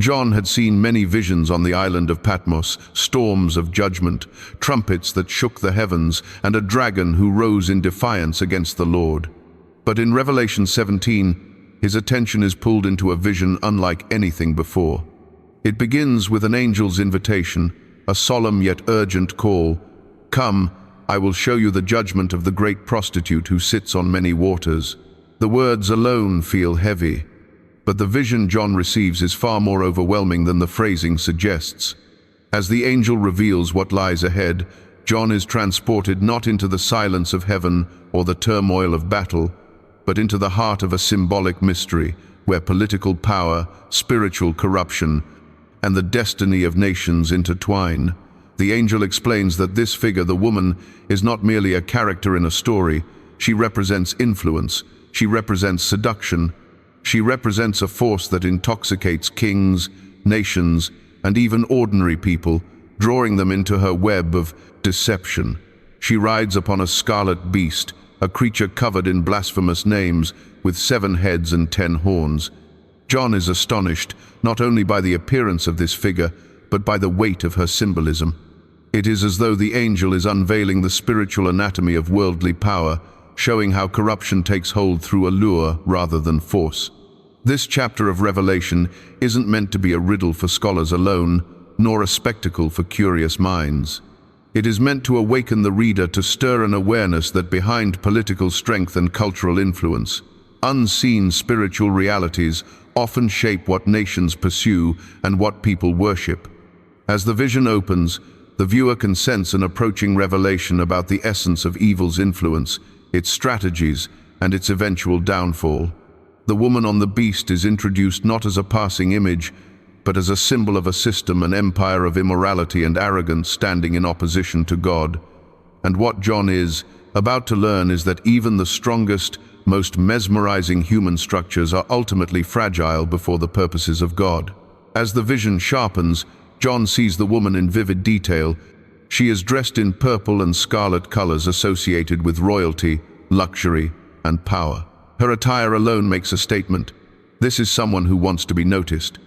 John had seen many visions on the island of Patmos, storms of judgment, trumpets that shook the heavens, and a dragon who rose in defiance against the Lord. But in Revelation 17, his attention is pulled into a vision unlike anything before. It begins with an angel's invitation, a solemn yet urgent call. "Come, I will show you the judgment of the great prostitute who sits on many waters." The words alone feel heavy, but the vision John receives is far more overwhelming than the phrasing suggests. As the angel reveals what lies ahead, John is transported not into the silence of heaven or the turmoil of battle, but into the heart of a symbolic mystery where political power, spiritual corruption, and the destiny of nations intertwine. The angel explains that this figure, the woman, is not merely a character in a story. She represents influence. She represents seduction. She represents a force that intoxicates kings, nations, and even ordinary people, drawing them into her web of deception. She rides upon a scarlet beast, a creature covered in blasphemous names, with 7 heads and 10 horns. John is astonished, not only by the appearance of this figure, but by the weight of her symbolism. It is as though the angel is unveiling the spiritual anatomy of worldly power, showing how corruption takes hold through allure rather than force. This chapter of Revelation isn't meant to be a riddle for scholars alone, nor a spectacle for curious minds. It is meant to awaken the reader to stir an awareness that behind political strength and cultural influence, unseen spiritual realities often shape what nations pursue and what people worship. As the vision opens, the viewer can sense an approaching revelation about the essence of evil's influence, its strategies, and its eventual downfall. The woman on the beast is introduced not as a passing image, but as a symbol of a system, an empire of immorality and arrogance standing in opposition to God. And what John is about to learn is that even the strongest, most mesmerizing human structures are ultimately fragile before the purposes of God. As the vision sharpens, John sees the woman in vivid detail. She is dressed in purple and scarlet colors associated with royalty, luxury, and power. Her attire alone makes a statement. This is someone who wants to be noticed.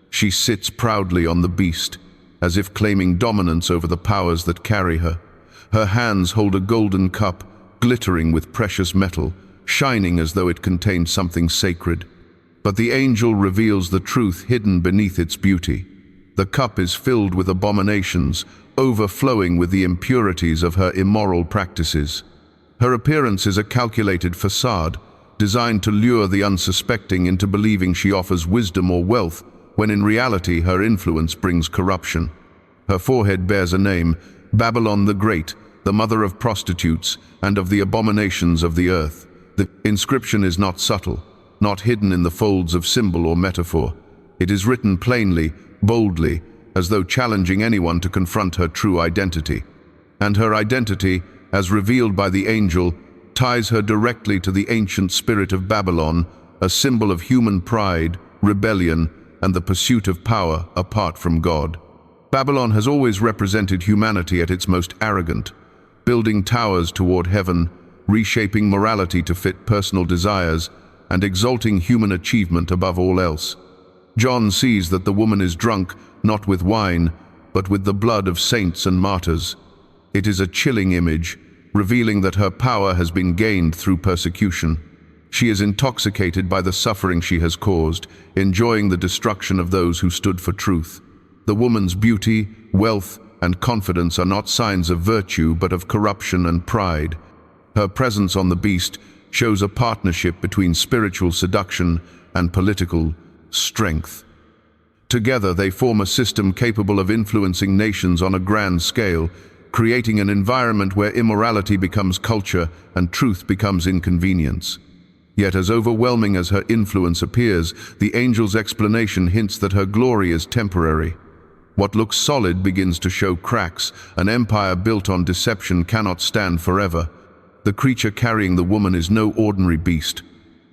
She sits proudly on the beast, as if claiming dominance over the powers that carry her. Her hands hold a golden cup, glittering with precious metal, shining as though it contained something sacred. But the angel reveals the truth hidden beneath its beauty. The cup is filled with abominations, overflowing with the impurities of her immoral practices. Her appearance is a calculated facade, designed to lure the unsuspecting into believing she offers wisdom or wealth, when in reality her influence brings corruption. Her forehead bears a name, Babylon the Great, the mother of prostitutes and of the abominations of the earth. The inscription is not subtle, not hidden in the folds of symbol or metaphor. It is written plainly, boldly, as though challenging anyone to confront her true identity. And her identity, as revealed by the angel, ties her directly to the ancient spirit of Babylon, a symbol of human pride, rebellion, and the pursuit of power apart from God. Babylon has always represented humanity at its most arrogant, building towers toward heaven, reshaping morality to fit personal desires, and exalting human achievement above all else. John sees that the woman is drunk not with wine, but with the blood of saints and martyrs. It is a chilling image, revealing that her power has been gained through persecution. She is intoxicated by the suffering she has caused, enjoying the destruction of those who stood for truth. The woman's beauty, wealth, and confidence are not signs of virtue, but of corruption and pride. Her presence on the beast shows a partnership between spiritual seduction and political strength. Together they form a system capable of influencing nations on a grand scale, creating an environment where immorality becomes culture and truth becomes inconvenience. Yet as overwhelming as her influence appears, the angel's explanation hints that her glory is temporary. What looks solid begins to show cracks. An empire built on deception cannot stand forever. The creature carrying the woman is no ordinary beast.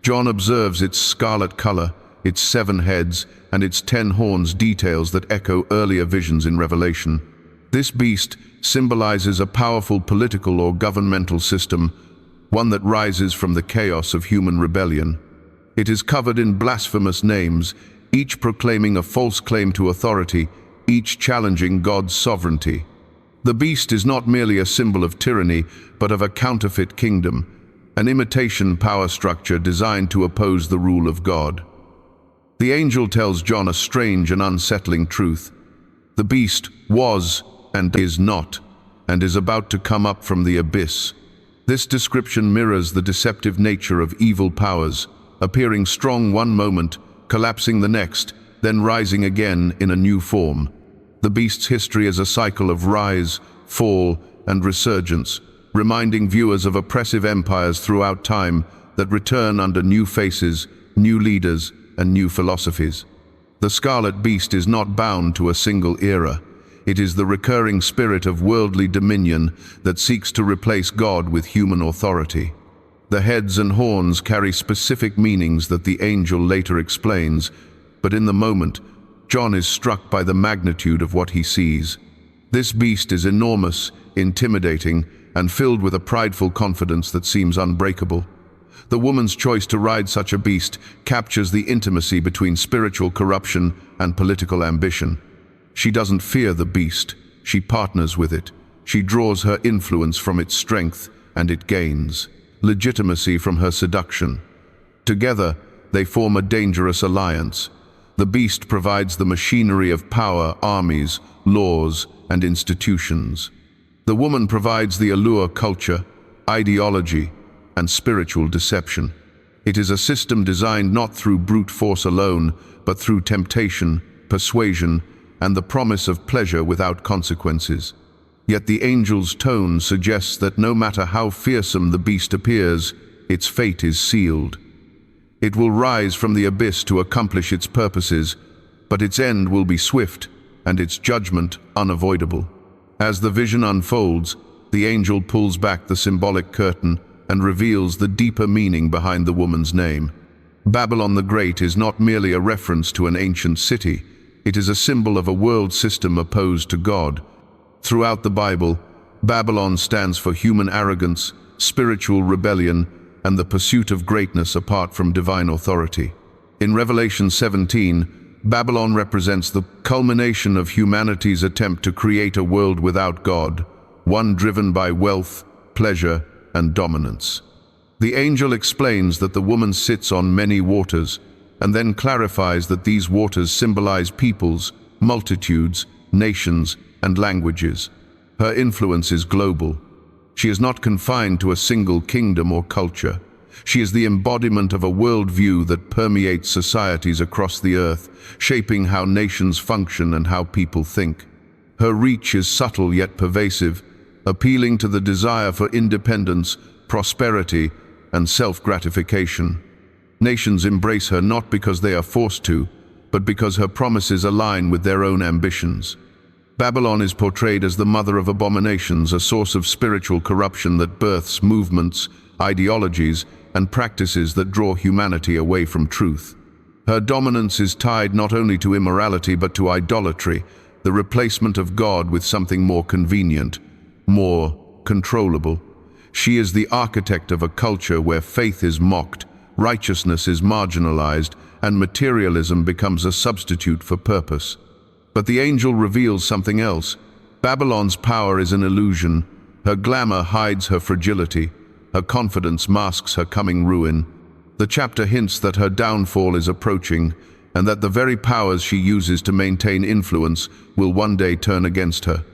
John observes its scarlet color, its 7 heads, and its 10 horns, details that echo earlier visions in Revelation. This beast symbolizes a powerful political or governmental system, one that rises from the chaos of human rebellion. It is covered in blasphemous names, each proclaiming a false claim to authority, each challenging God's sovereignty. The beast is not merely a symbol of tyranny, but of a counterfeit kingdom, an imitation power structure designed to oppose the rule of God. The angel tells John a strange and unsettling truth. The beast was and is not, and is about to come up from the abyss. This description mirrors the deceptive nature of evil powers, appearing strong one moment, collapsing the next, then rising again in a new form. The beast's history is a cycle of rise, fall, and resurgence, reminding viewers of oppressive empires throughout time that return under new faces, new leaders, and new philosophies. The scarlet beast is not bound to a single era. It is the recurring spirit of worldly dominion that seeks to replace God with human authority. The heads and horns carry specific meanings that the angel later explains, but in the moment, John is struck by the magnitude of what he sees. This beast is enormous, intimidating, and filled with a prideful confidence that seems unbreakable. The woman's choice to ride such a beast captures the intimacy between spiritual corruption and political ambition. She doesn't fear the beast, she partners with it. She draws her influence from its strength, and it gains legitimacy from her seduction. Together, they form a dangerous alliance. The beast provides the machinery of power, armies, laws, and institutions. The woman provides the allure, culture, ideology, and spiritual deception. It is a system designed not through brute force alone, but through temptation, persuasion, and the promise of pleasure without consequences. Yet the angel's tone suggests that no matter how fearsome the beast appears, its fate is sealed. It will rise from the abyss to accomplish its purposes, but its end will be swift and its judgment unavoidable. As the vision unfolds, the angel pulls back the symbolic curtain and reveals the deeper meaning behind the woman's name. Babylon the Great is not merely a reference to an ancient city. It is a symbol of a world system opposed to God. Throughout the Bible, Babylon stands for human arrogance, spiritual rebellion, and the pursuit of greatness apart from divine authority. In Revelation 17, Babylon represents the culmination of humanity's attempt to create a world without God, one driven by wealth, pleasure, and dominance. The angel explains that the woman sits on many waters, and then clarifies that these waters symbolize peoples, multitudes, nations, and languages. Her influence is global. She is not confined to a single kingdom or culture. She is the embodiment of a worldview that permeates societies across the earth, shaping how nations function and how people think. Her reach is subtle yet pervasive, appealing to the desire for independence, prosperity, and self-gratification. Nations embrace her not because they are forced to, but because her promises align with their own ambitions. Babylon is portrayed as the mother of abominations, a source of spiritual corruption that births movements, ideologies, and practices that draw humanity away from truth. Her dominance is tied not only to immorality but to idolatry, the replacement of God with something more convenient, more controllable. She is the architect of a culture where faith is mocked, righteousness is marginalized, and materialism becomes a substitute for purpose. But the angel reveals something else. Babylon's power is an illusion. Her glamour hides her fragility. Her confidence masks her coming ruin. The chapter hints that her downfall is approaching, and that the very powers she uses to maintain influence will one day turn against her.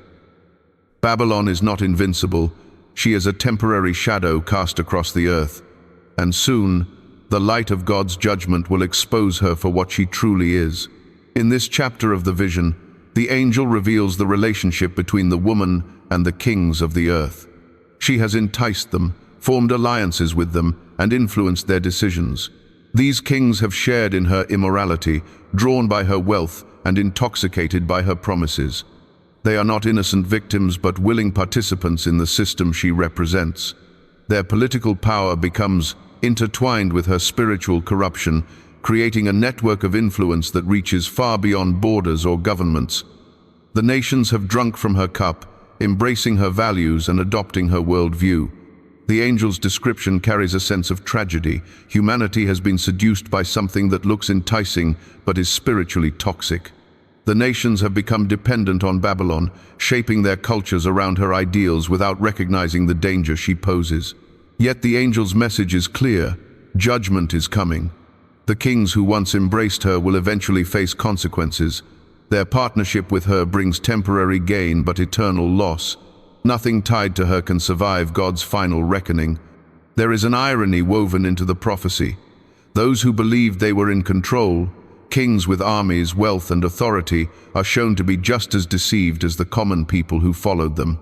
Babylon is not invincible. She is a temporary shadow cast across the earth. And soon, the light of God's judgment will expose her for what she truly is. In this chapter of the vision, the angel reveals the relationship between the woman and the kings of the earth. She has enticed them, formed alliances with them, and influenced their decisions. These kings have shared in her immorality, drawn by her wealth, and intoxicated by her promises. They are not innocent victims but willing participants in the system she represents. Their political power becomes intertwined with her spiritual corruption, creating a network of influence that reaches far beyond borders or governments. The nations have drunk from her cup, embracing her values and adopting her worldview. The angel's description carries a sense of tragedy. Humanity has been seduced by something that looks enticing but is spiritually toxic. The nations have become dependent on Babylon, shaping their cultures around her ideals without recognizing the danger she poses. Yet the angel's message is clear: judgment is coming. The kings who once embraced her will eventually face consequences. Their partnership with her brings temporary gain but eternal loss. Nothing tied to her can survive God's final reckoning. There is an irony woven into the prophecy. Those who believed they were in control, kings with armies, wealth, and authority, are shown to be just as deceived as the common people who followed them.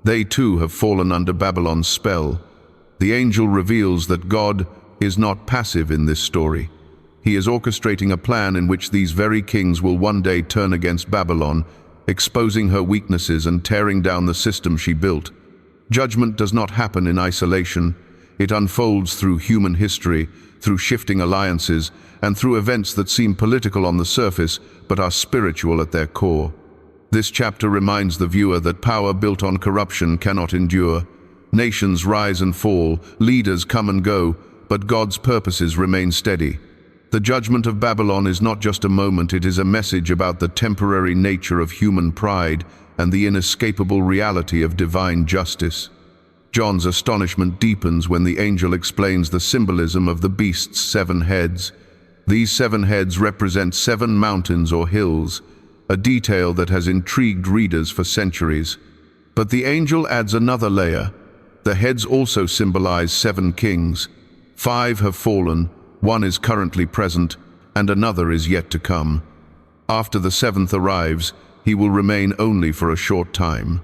They too have fallen under Babylon's spell. The angel reveals that God is not passive in this story. He is orchestrating a plan in which these very kings will one day turn against Babylon, exposing her weaknesses and tearing down the system she built. Judgment does not happen in isolation. It unfolds through human history, through shifting alliances, and through events that seem political on the surface but are spiritual at their core. This chapter reminds the viewer that power built on corruption cannot endure. Nations rise and fall, leaders come and go, but God's purposes remain steady. The judgment of Babylon is not just a moment, it is a message about the temporary nature of human pride and the inescapable reality of divine justice. John's astonishment deepens when the angel explains the symbolism of the beast's 7 heads. These 7 heads represent 7 mountains or hills, a detail that has intrigued readers for centuries. But the angel adds another layer. The heads also symbolize 7 kings. 5 have fallen, 1 is currently present, and another is yet to come. After the 7th arrives, he will remain only for a short time.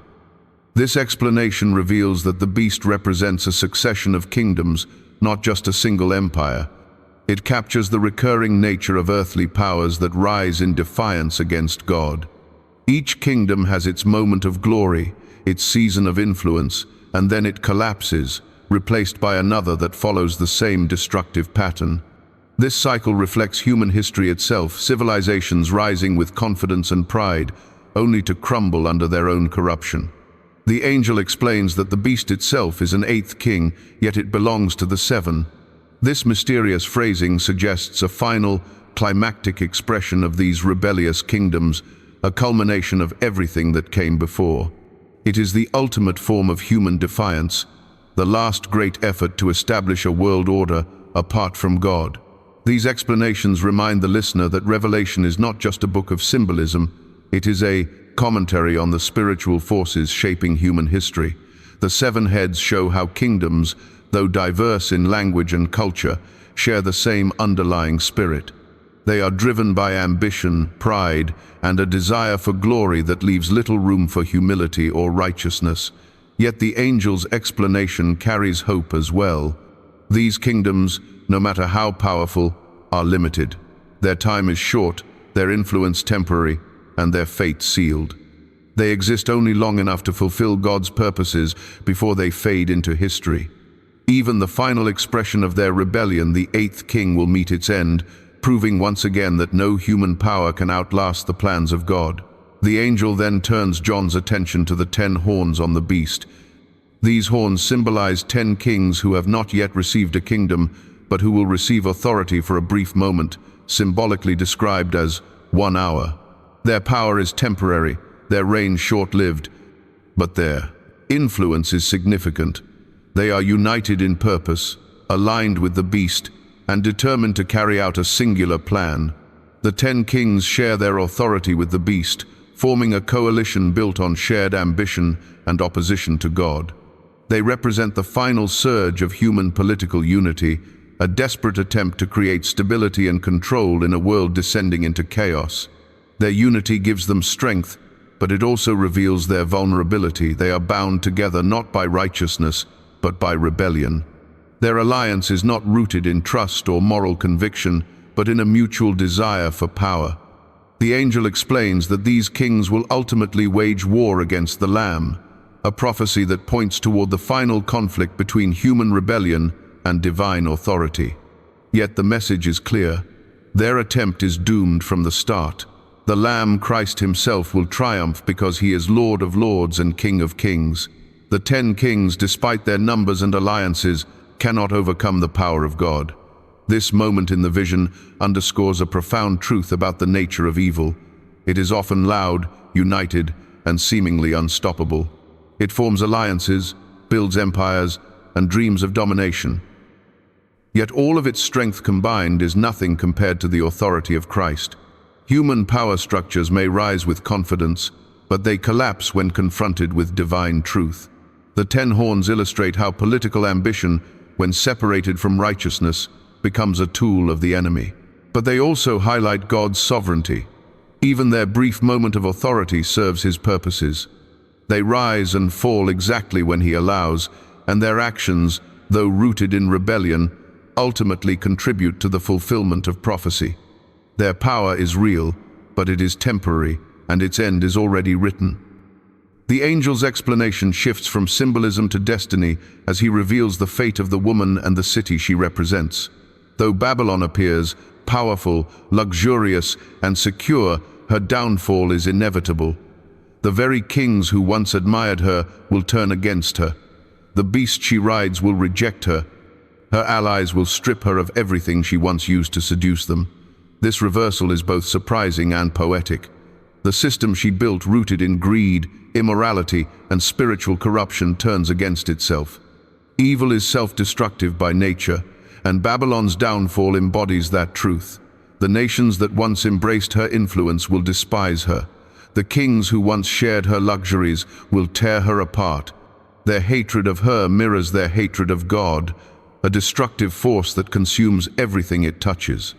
This explanation reveals that the beast represents a succession of kingdoms, not just a single empire. It captures the recurring nature of earthly powers that rise in defiance against God. Each kingdom has its moment of glory, its season of influence, and then it collapses, replaced by another that follows the same destructive pattern. This cycle reflects human history itself, civilizations rising with confidence and pride, only to crumble under their own corruption. The angel explains that the beast itself is an 8th king, yet it belongs to the 7. This mysterious phrasing suggests a final, climactic expression of these rebellious kingdoms, a culmination of everything that came before. It is the ultimate form of human defiance, the last great effort to establish a world order apart from God. These explanations remind the listener that Revelation is not just a book of symbolism, it is a commentary on the spiritual forces shaping human history. The 7 heads show how kingdoms, though diverse in language and culture, share the same underlying spirit. They are driven by ambition, pride, and a desire for glory that leaves little room for humility or righteousness. Yet the angel's explanation carries hope as well. These kingdoms, no matter how powerful, are limited. Their time is short, their influence temporary, and their fate sealed. They exist only long enough to fulfill God's purposes before they fade into history. Even the final expression of their rebellion, the 8th king, will meet its end, proving once again that no human power can outlast the plans of God. The angel then turns John's attention to the 10 horns on the beast. These horns symbolize 10 kings who have not yet received a kingdom, but who will receive authority for a brief moment, symbolically described as 1 hour. Their power is temporary, their reign short-lived, but their influence is significant. They are united in purpose, aligned with the beast, and determined to carry out a singular plan. The 10 kings share their authority with the beast, forming a coalition built on shared ambition and opposition to God. They represent the final surge of human political unity, a desperate attempt to create stability and control in a world descending into chaos. Their unity gives them strength, but it also reveals their vulnerability. They are bound together not by righteousness, but by rebellion. Their alliance is not rooted in trust or moral conviction, but in a mutual desire for power. The angel explains that these kings will ultimately wage war against the Lamb, a prophecy that points toward the final conflict between human rebellion and divine authority. Yet the message is clear. Their attempt is doomed from the start. The Lamb, Christ himself, will triumph because he is Lord of Lords and King of Kings. The 10 kings, despite their numbers and alliances, cannot overcome the power of God. This moment in the vision underscores a profound truth about the nature of evil. It is often loud, united, and seemingly unstoppable. It forms alliances, builds empires, and dreams of domination. Yet all of its strength combined is nothing compared to the authority of Christ. Human power structures may rise with confidence, but they collapse when confronted with divine truth. The 10 horns illustrate how political ambition, when separated from righteousness, becomes a tool of the enemy. But they also highlight God's sovereignty. Even their brief moment of authority serves his purposes. They rise and fall exactly when he allows, and their actions, though rooted in rebellion, ultimately contribute to the fulfillment of prophecy. Their power is real, but it is temporary, and its end is already written. The angel's explanation shifts from symbolism to destiny as he reveals the fate of the woman and the city she represents. Though Babylon appears powerful, luxurious, and secure, her downfall is inevitable. The very kings who once admired her will turn against her. The beast she rides will reject her. Her allies will strip her of everything she once used to seduce them. This reversal is both surprising and poetic. The system she built, rooted in greed, immorality, and spiritual corruption, turns against itself. Evil is self-destructive by nature, and Babylon's downfall embodies that truth. The nations that once embraced her influence will despise her. The kings who once shared her luxuries will tear her apart. Their hatred of her mirrors their hatred of God, a destructive force that consumes everything it touches.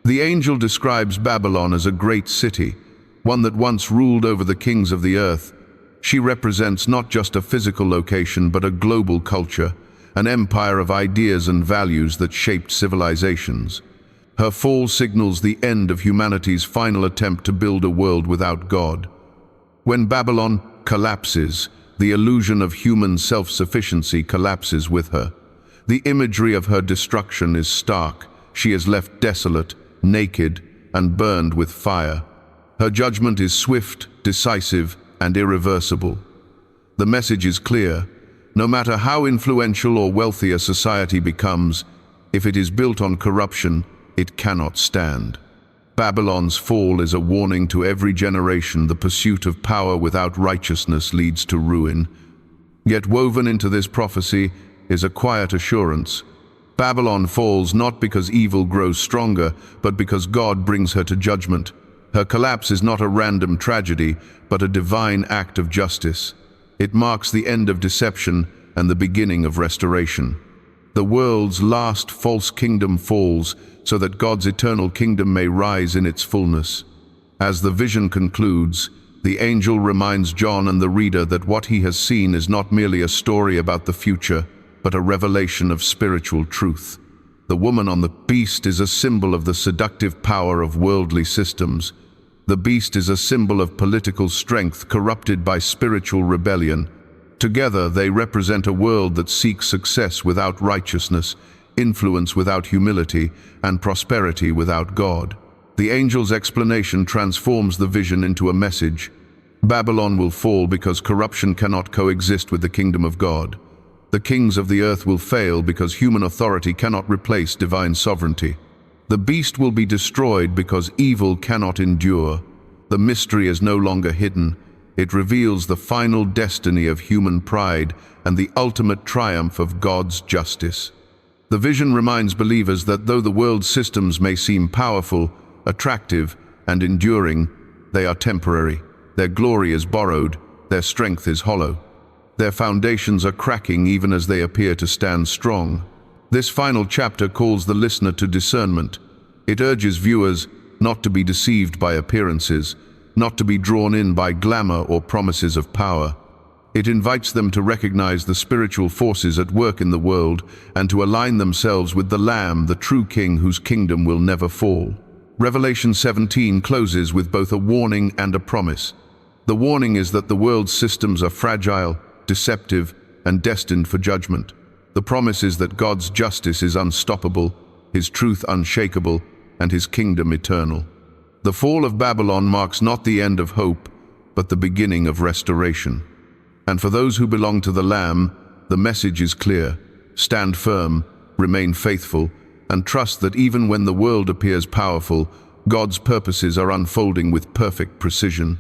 The angel describes Babylon as a great city, one that once ruled over the kings of the earth. She represents not just a physical location, but a global culture, an empire of ideas and values that shaped civilizations. Her fall signals the end of humanity's final attempt to build a world without God. When Babylon collapses, the illusion of human self-sufficiency collapses with her. The imagery of her destruction is stark. She is left desolate, naked, and burned with fire. Her judgment is swift, decisive, and irreversible. The message is clear. No matter how influential or wealthy a society becomes, if it is built on corruption, it cannot stand. Babylon's fall is a warning to every generation. The pursuit of power without righteousness leads to ruin. Yet woven into this prophecy is a quiet assurance. Babylon falls not because evil grows stronger, but because God brings her to judgment. Her collapse is not a random tragedy, but a divine act of justice. It marks the end of deception and the beginning of restoration. The world's last false kingdom falls so that God's eternal kingdom may rise in its fullness. As the vision concludes, the angel reminds John and the reader that what he has seen is not merely a story about the future, but a revelation of spiritual truth. The woman on the beast is a symbol of the seductive power of worldly systems. The beast is a symbol of political strength corrupted by spiritual rebellion. Together they represent a world that seeks success without righteousness, influence without humility, and prosperity without God. The angel's explanation transforms the vision into a message. Babylon will fall because corruption cannot coexist with the kingdom of God. The kings of the earth will fail because human authority cannot replace divine sovereignty. The beast will be destroyed because evil cannot endure. The mystery is no longer hidden. It reveals the final destiny of human pride and the ultimate triumph of God's justice. The vision reminds believers that though the world's systems may seem powerful, attractive, and enduring, they are temporary. Their glory is borrowed, their strength is hollow. Their foundations are cracking even as they appear to stand strong. This final chapter calls the listener to discernment. It urges viewers not to be deceived by appearances, not to be drawn in by glamour or promises of power. It invites them to recognize the spiritual forces at work in the world and to align themselves with the Lamb, the true King whose kingdom will never fall. Revelation 17 closes with both a warning and a promise. The warning is that the world's systems are fragile, deceptive, and destined for judgment. The promise is that God's justice is unstoppable, His truth unshakable, and His kingdom eternal. The fall of Babylon marks not the end of hope, but the beginning of restoration. And for those who belong to the Lamb, the message is clear. Stand firm, remain faithful, and trust that even when the world appears powerful, God's purposes are unfolding with perfect precision.